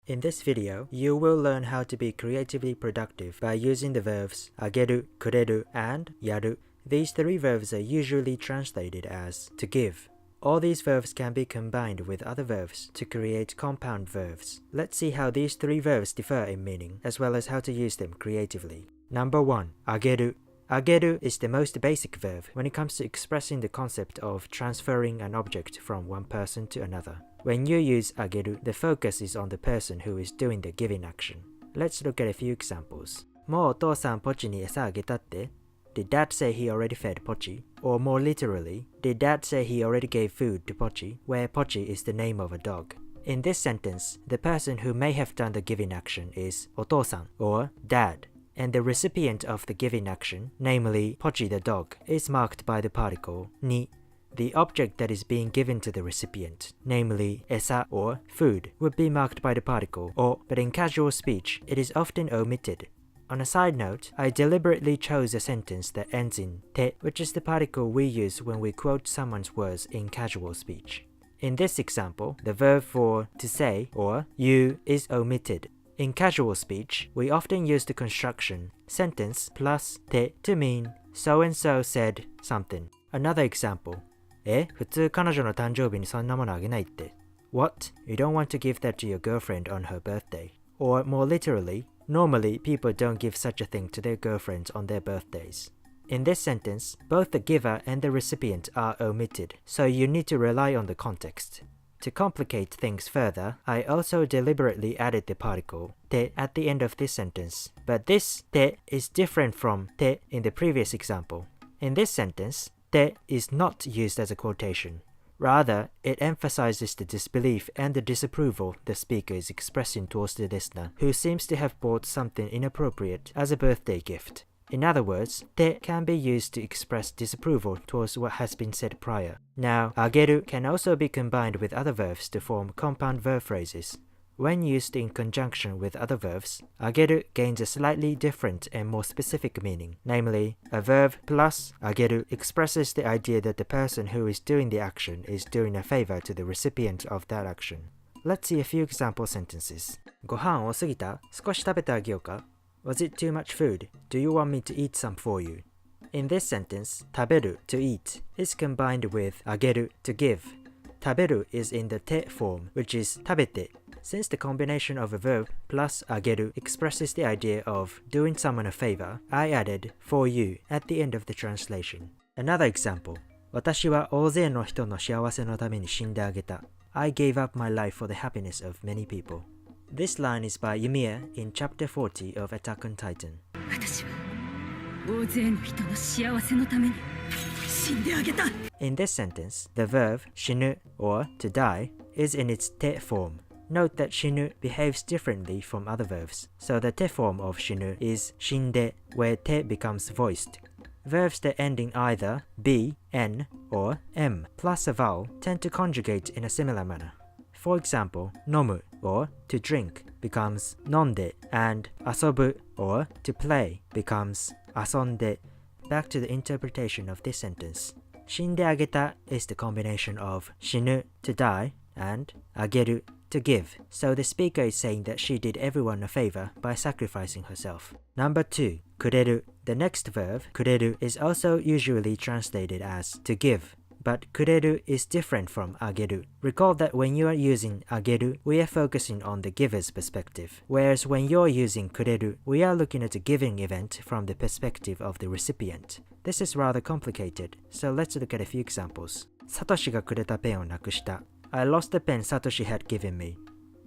In this video, you will learn how to be creatively productive by using the verbs ageru, kureru, and yaru. These three verbs are usually translated as to give. All these verbs can be combined with other verbs to create compound verbs. Let's see how these three verbs differ in meaning, as well as how to use them creatively. Number 1. Ageru. Ageru is the most basic verb when it comes to expressing the concept of transferring an object from one person to another. When you use ageru, the focus is on the person who is doing the giving action. Let's look at a few examples. もうお父さんポチに餌あげたって? Did Dad say he already fed Pochi? Or more literally, did Dad say he already gave food to Pochi, where Pochi is the name of a dog? In this sentence, the person who may have done the giving action is お父さん or Dad, and the recipient of the giving action, namely Pochi the dog, is marked by the particle ni. The object that is being given to the recipient, namely esa or food, would be marked by the particle o, but in casual speech, it is often omitted. On a side note, I deliberately chose a sentence that ends in te, which is the particle we use when we quote someone's words in casual speech. In this example, the verb for to say or you is omitted. In casual speech, we often use the construction sentence plus te to mean so-and-so said something. Another example. 普通彼女の誕生日にそんなものあげないって. What? You don't want to give that to your girlfriend on her birthday. Or more literally, normally people don't give such a thing to their girlfriends on their birthdays. In this sentence, both the giver and the recipient are omitted, so you need to rely on the context. To complicate things further, I also deliberately added the particle te at the end of this sentence, but this te is different from te in the previous example. In this sentence, te is not used as a quotation. Rather, it emphasizes the disbelief and the disapproval the speaker is expressing towards the listener, who seems to have bought something inappropriate as a birthday gift. In other words, te can be used to express disapproval towards what has been said prior. Now, ageru can also be combined with other verbs to form compound verb phrases. When used in conjunction with other verbs, ageru gains a slightly different and more specific meaning. Namely, a verb plus ageru expresses the idea that the person who is doing the action is doing a favor to the recipient of that action. Let's see a few example sentences. ご飯多すぎた? 少し食べてあげようか? Was it too much food? Do you want me to eat some for you? In this sentence, 食べる to eat is combined with あげる to give. 食べる is in the te form, which is 食べて. Since the combination of a verb plus あげる expresses the idea of doing someone a favor, I added for you at the end of the translation. Another example. 私は大勢の人の幸せのために死んであげた. I gave up my life for the happiness of many people. This line is by Yumiya in chapter 40 of Attack on Titan. 私は大勢の人の幸せのために死んであげた. In this sentence, the verb 死ぬ or to die is in its te form. Note that 死ぬ behaves differently from other verbs, so the te form of 死ぬ is 死んで, where te becomes voiced. Verbs that end in either b, n, or m plus a vowel tend to conjugate in a similar manner. For example, 飲む or to drink becomes 飲んで and 遊ぶ or to play becomes 遊んで. Back to the interpretation of this sentence. 死んであげた is the combination of 死ぬ to die and あげる to give. So the speaker is saying that she did everyone a favor by sacrificing herself. Number 2. くれる. The next verb, くれる, is also usually translated as to give. But くれる is different from あげる. Recall that when you are using あげる, we are focusing on the giver's perspective. Whereas when you're using くれる, we are looking at a giving event from the perspective of the recipient. This is rather complicated, so let's look at a few examples. サトシがくれたペンをなくした. I lost the pen Satoshi had given me.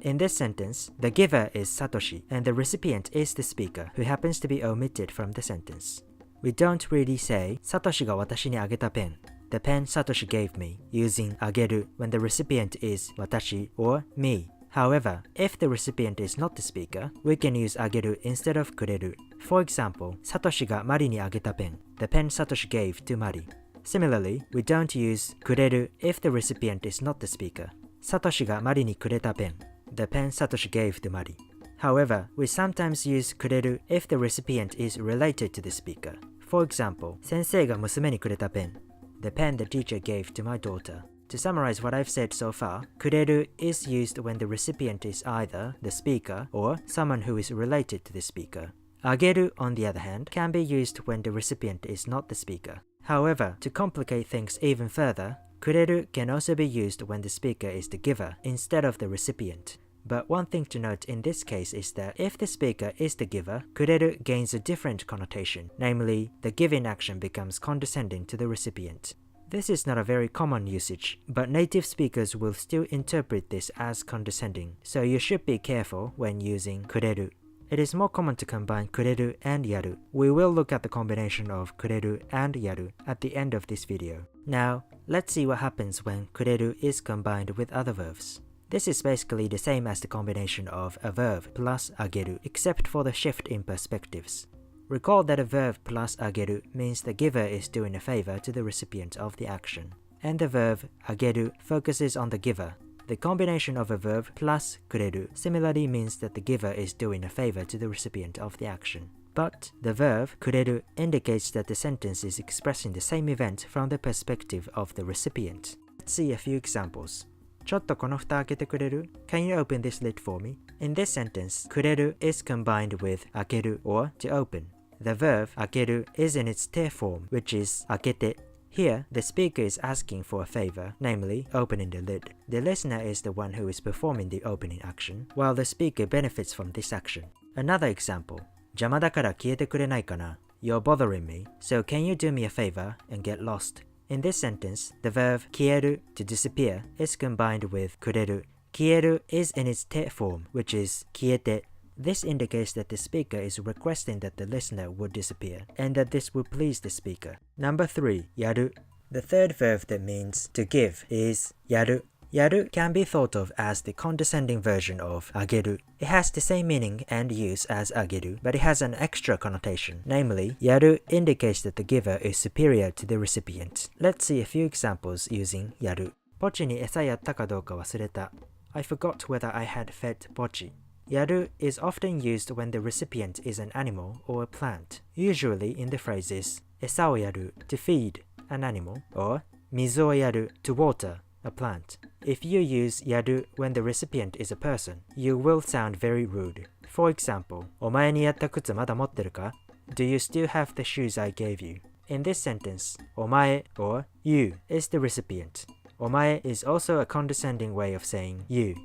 In this sentence, the giver is Satoshi and the recipient is the speaker, who happens to be omitted from the sentence. We don't really say サトシが私にあげたペン. The pen Satoshi gave me, using あげる when the recipient is 私 or me. However, if the recipient is not the speaker, we can use あげる instead of くれる. For example, サトシがマリにあげたペン. The pen Satoshi gave to Mari. Similarly, we don't use くれる if the recipient is not the speaker. サトシがマリにくれたペン. The pen Satoshi gave to Mari. However, we sometimes use くれる if the recipient is related to the speaker. For example, 先生が娘にくれたペン. The pen the teacher gave to my daughter. To summarize what I've said so far, kureru is used when the recipient is either the speaker or someone who is related to the speaker. Ageru, on the other hand, can be used when the recipient is not the speaker. However, to complicate things even further, kureru can also be used when the speaker is the giver instead of the recipient. But one thing to note in this case is that if the speaker is the giver, kureru gains a different connotation, namely, the giving action becomes condescending to the recipient. This is not a very common usage, but native speakers will still interpret this as condescending, so you should be careful when using kureru. It is more common to combine kureru and yaru. We will look at the combination of kureru and yaru at the end of this video. Now, let's see what happens when kureru is combined with other verbs. This is basically the same as the combination of a verb plus ageru, except for the shift in perspectives. Recall that a verb plus ageru means the giver is doing a favor to the recipient of the action, and the verb ageru focuses on the giver. The combination of a verb plus kureru similarly means that the giver is doing a favor to the recipient of the action. But the verb kureru indicates that the sentence is expressing the same event from the perspective of the recipient. Let's see a few examples. ちょっとこの蓋開けてくれる? Can you open this lid for me? In this sentence, kureru is combined with akeru or to open. The verb akeru is in its te form, which is akete. Here, the speaker is asking for a favor, namely opening the lid. The listener is the one who is performing the opening action, while the speaker benefits from this action. Another example. 邪魔だから消えてくれないかな? You're bothering me, so can you do me a favor and get lost? In this sentence, the verb kieru, to disappear, is combined with kureru. Kieru is in its te form, which is kiete. This indicates that the speaker is requesting that the listener would disappear, and that this would please the speaker. Number 3, yaru. The third verb that means to give is yaru. Yaru can be thought of as the condescending version of ageru. It has the same meaning and use as ageru, but it has an extra connotation. Namely, yaru indicates that the giver is superior to the recipient. Let's see a few examples using yaru. ポチに餌やったかどうか忘れた. I forgot whether I had fed Pochi. Yaru is often used when the recipient is an animal or a plant, usually in the phrases 餌をやる to feed an animal or 水をやる to water a plant. If you use yaru when the recipient is a person, you will sound very rude. For example, お前にやった靴まだ持ってるか? Do you still have the shoes I gave you? In this sentence, お前 or you is the recipient. お前 is also a condescending way of saying you.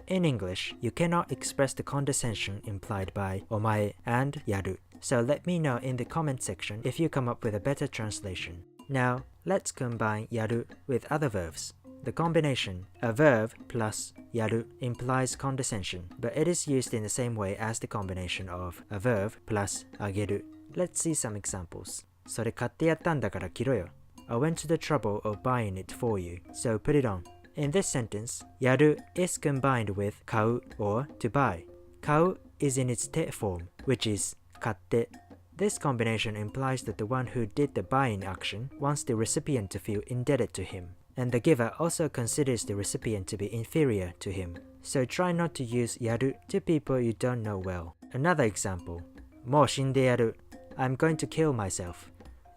In English, you cannot express the condescension implied by お前 and yaru. So let me know in the comment section if you come up with a better translation. Now, let's combine yaru with other verbs. The combination, a verb plus yaru, implies condescension, but it is used in the same way as the combination of a verb plus ageru. Let's see some examples. それ買ってやったんだから着ろよ. I went to the trouble of buying it for you, so put it on. In this sentence, yaru is combined with 買う or to buy. 買う is in its te form, which is 買って. This combination implies that the one who did the buying action wants the recipient to feel indebted to him, and the giver also considers the recipient to be inferior to him. So try not to use yaru to people you don't know well. Another example. もう死んでやる. I'm going to kill myself.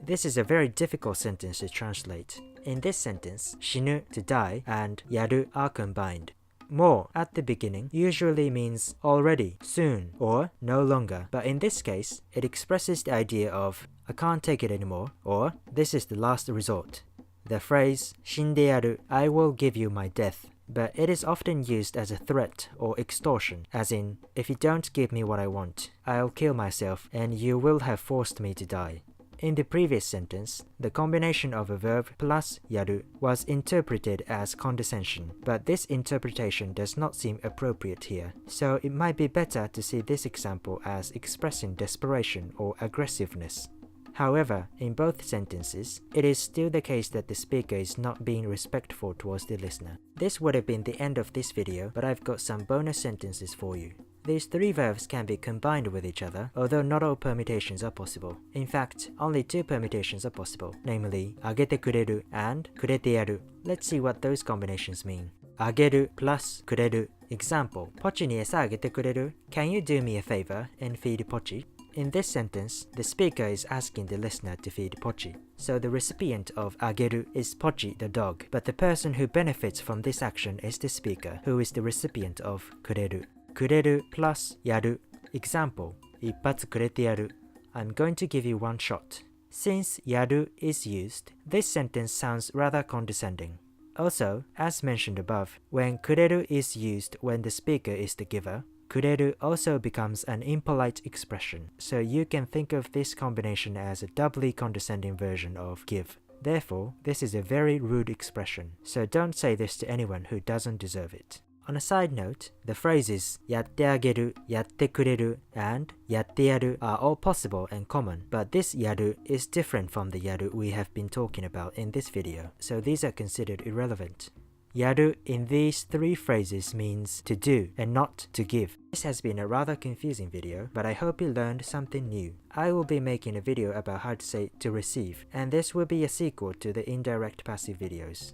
This is a very difficult sentence to translate. In this sentence, 死ぬ to die and yaru are combined. も at the beginning usually means already, soon, or no longer, but in this case, it expresses the idea of I can't take it anymore, or this is the last resort. The phrase 死んでやる, I will give you my death, but it is often used as a threat or extortion, as in, if you don't give me what I want, I'll kill myself and you will have forced me to die. In the previous sentence, the combination of a verb plus yaru was interpreted as condescension, but this interpretation does not seem appropriate here, so it might be better to see this example as expressing desperation or aggressiveness. However, in both sentences, it is still the case that the speaker is not being respectful towards the listener. This would have been the end of this video, but I've got some bonus sentences for you. These three verbs can be combined with each other, although not all permutations are possible. In fact, only two permutations are possible, namely あげてくれる and くれてやる. Let's see what those combinations mean. あげる plus くれる. Example, ポチに餌あげてくれる? Can you do me a favor and feed Pochi? In this sentence, the speaker is asking the listener to feed Pochi. So the recipient of ageru is Pochi the dog, but the person who benefits from this action is the speaker, who is the recipient of kureru. Kureru plus yaru. Example, 一発くれてやる. I'm going to give you one shot. Since yaru is used, this sentence sounds rather condescending. Also, as mentioned above, when kureru is used when the speaker is the giver, kureru also becomes an impolite expression, so you can think of this combination as a doubly condescending version of give. Therefore, this is a very rude expression, so don't say this to anyone who doesn't deserve it. On a side note, the phrases やってあげる, やってくれる, and やってやる are all possible and common, but this やる is different from the やる we have been talking about in this video, so these are considered irrelevant. やる in these three phrases means to do and not to give. This has been a rather confusing video, but I hope you learned something new. I will be making a video about how to say to receive, and this will be a sequel to the indirect passive videos.